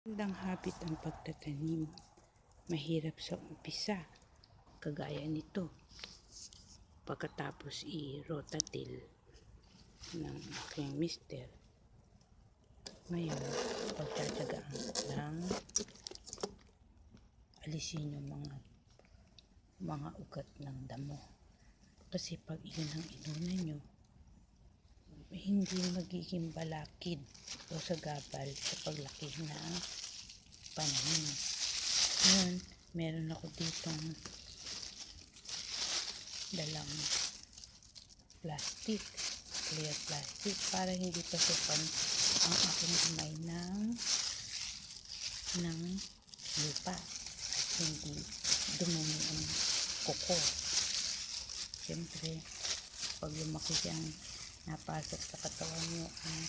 Magandang habit ang pagtatanim. Mahirap sa umpisa, kagaya nito. Pagkatapos i-rotatil ng aking mister. Ngayon, pagtatsagaan lang alisin yung mga ugat ng damo. Kasi pag yun ang inuna nyo, hindi magiging balakid o sagabal sa paglaki ng pananim. Ngayon, meron ako ditong dalang plastic, clear plastic, para hindi pasukan ang aking kamay ng lupa at hindi dumumi ang kuko. Siyempre, pag lumaki siyang napasok sa katawan nyo ang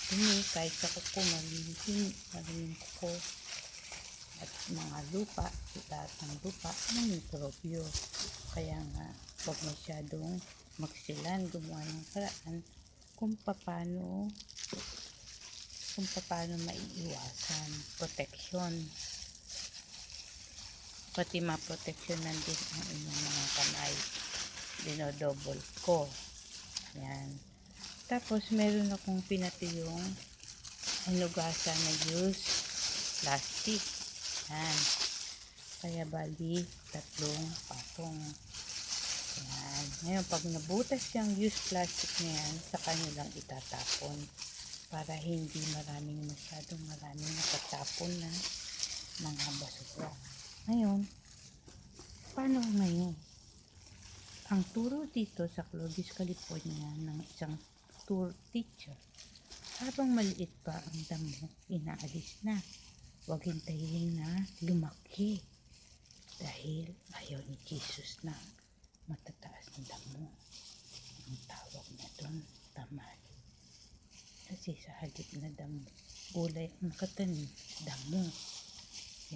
dumi, kahit sa kuko, maraming kuko at mga lupa, lahat ng lupa ng mikrobyo. Kaya nga, huwag masyadong magsilan, gumawa ng paraan kung paano maiiwasan proteksyon. Pati maproteksyonan din ang inyong mga kamay. Dinodouble ko. Yan. Tapos, meron akong pinatuyong hinugasan na used plastic. Yan. Kaya bali, 3 patong. Yan. Ngayon, pag nabutas yung used plastic na yan, saka nyo lang itatapon para hindi maraming nakatapon na mga basura. Ngayon, paano ngayon? Ang turo dito sa Clovis, California ng isang tour teacher, habang maliit pa ang damo, inaalis na. Huwag hintayin na lumaki dahil ayaw ni Jesus na matataas ng damo. Ang tawag niya doon, tamad. Kasi sa halip na damo, gulay ang nakatanim, damo.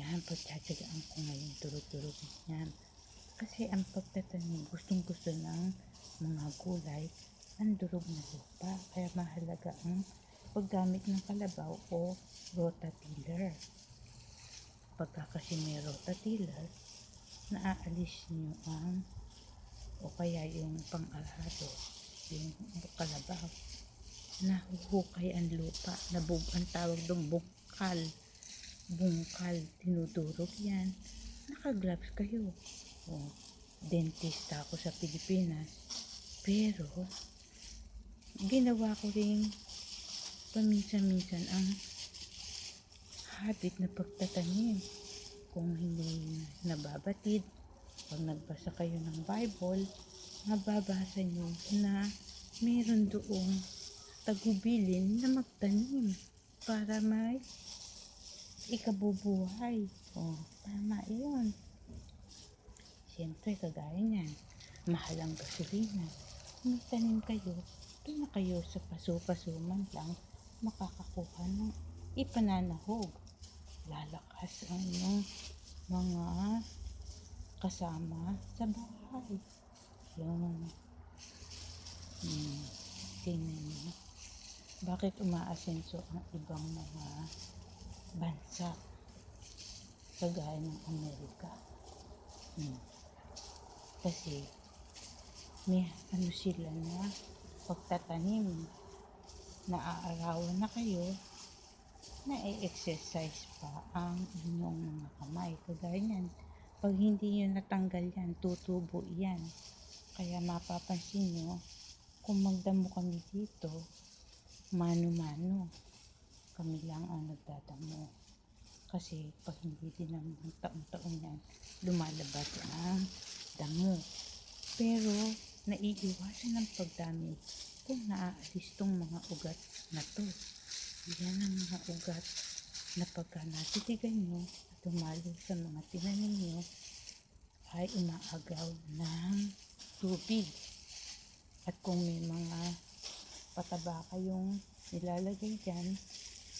Yan, pagtsatsagaan ko ngayon, turo-turo yan. Kasi ang pagtatanim, gustong-gusto ng mga gulay, ang durog na lupa. Kaya mahalaga ang paggamit ng kalabaw o rototiller. Pagka kasi may rototiller, naaalis nyo o kaya yung pang-arado, yung kalabaw, nahuhukay ang lupa, ang tawag doon bungkal, tinudurog yan. Naka-gloves kayo. Dentista ako sa Pilipinas, pero ginawa ko rin paminsan-minsan ang habit na pagtatanim. Kung hindi nababatid, pag nagbasa kayo ng Bible, mababasa nyo na meron doong tagubilin na magtanim para may ikabubuhay. Tama yun. Siyempre, kagaya niyan, mahal ang gasolina. Kung may tanim kayo, doon na kayo sa paso-paso man lang makakakuha ng ipananahog. Lalakas ang inyong mga kasama sa bahay. Yun. Tingnan nyo. Bakit umaasenso ang ibang mga bansa kagaya ng Amerika? Kasi may sila na pagtatanim, naaarawan na kayo, na-exercise pa ang inyong mga kamay. Kagaya yan, pag hindi nyo natanggal yan, tutubo yan. Kaya mapapansin nyo, kung magdamo kami dito, mano-mano, kami lang ang nagdadamo. Kasi pag hindi din naman taon-taon yan, lumalabas ang damo. Pero naiiwasan ng pagdami kung naaalis tong mga ugat na to. Yan ang mga ugat na pagka natitigan nyo at tumalo sa mga tinanim nyo, ay umaagaw ng tubig. At kung may mga pataba kayong nilalagay dyan,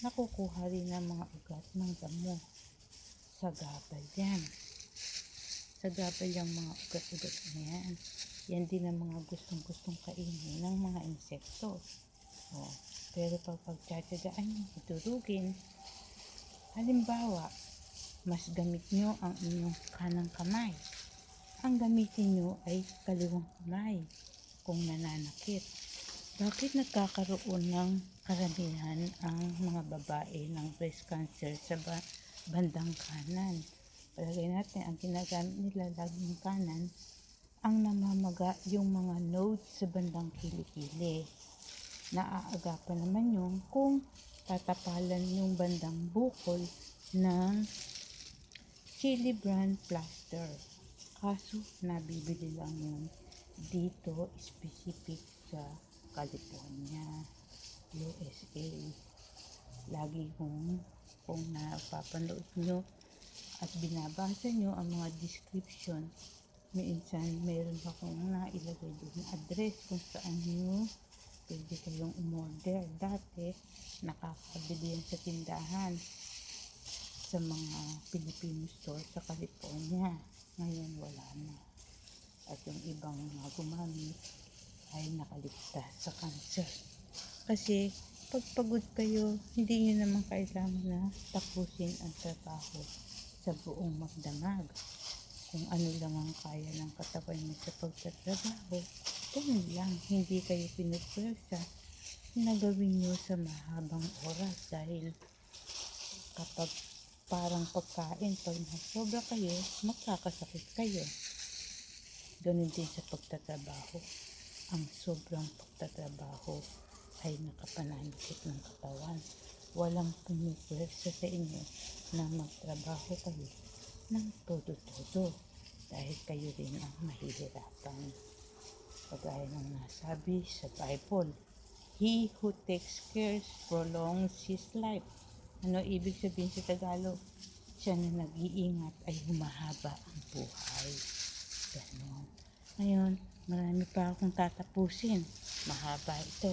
nakukuha rin ng mga ugat ng damo. Sagabal yan. Sagabal yung mga ugat-ugat na yan. Yan din ang mga gustong-gustong kainin ng mga insekto. Pero pag pagtsatsagaan nyo, idurugin, Halimbawa, mas gamit nyo ang inyong kanang kamay. Ang gamitin nyo ay kaliwang kamay kung nananakit. Bakit nagkakaroon ng karamihan ang mga babae ng breast cancer sa bandang kanan? Palagay natin, ang ginagamit nila laging kanan, ang namamaga yung mga nodes sa bandang kilikili. Naaagapan naman yung kung tatapalan yung bandang bukol ng chili brand plaster. Kaso nabibili lang yun dito, specific sa California, USA. Lagi kung napapanood nyo at binabasa nyo ang mga description, minsan meron akong nailagay doon na address kung saan nyo pwede kayong umorder. Dati nakakabili yan sa tindahan sa mga Filipino store sa California. Ngayon wala na. At yung ibang mga gumamit ay nakaligtas sa cancer. Kasi pag pagod kayo, hindi nyo naman kailangan na tapusin ang trabaho sa buong magdamag. Kung ano lang ang kaya ng katawan nyo sa pagtatrabaho, ganun lang, hindi kayo pinupwersa na gawin nyo sa mahabang oras dahil kapag parang pagkain, pag nasobra kayo, magkakasakit kayo. Ganun din sa pagtatrabaho. Ang sobrang pagtatrabaho ay nakapananakit ng katawan. Walang pumipwersa sa inyo na magtrabaho kayo ng todo-todo dahil kayo rin ang mahihirapan. Kagaya ng nasabi sa Bible, He who takes care prolongs his life. Ano ibig sabihin sa Tagalog? Siya na nag-iingat ay humahaba ang buhay. Ganon. Ngayon, marami pa akong tatapusin. Mahaba ito.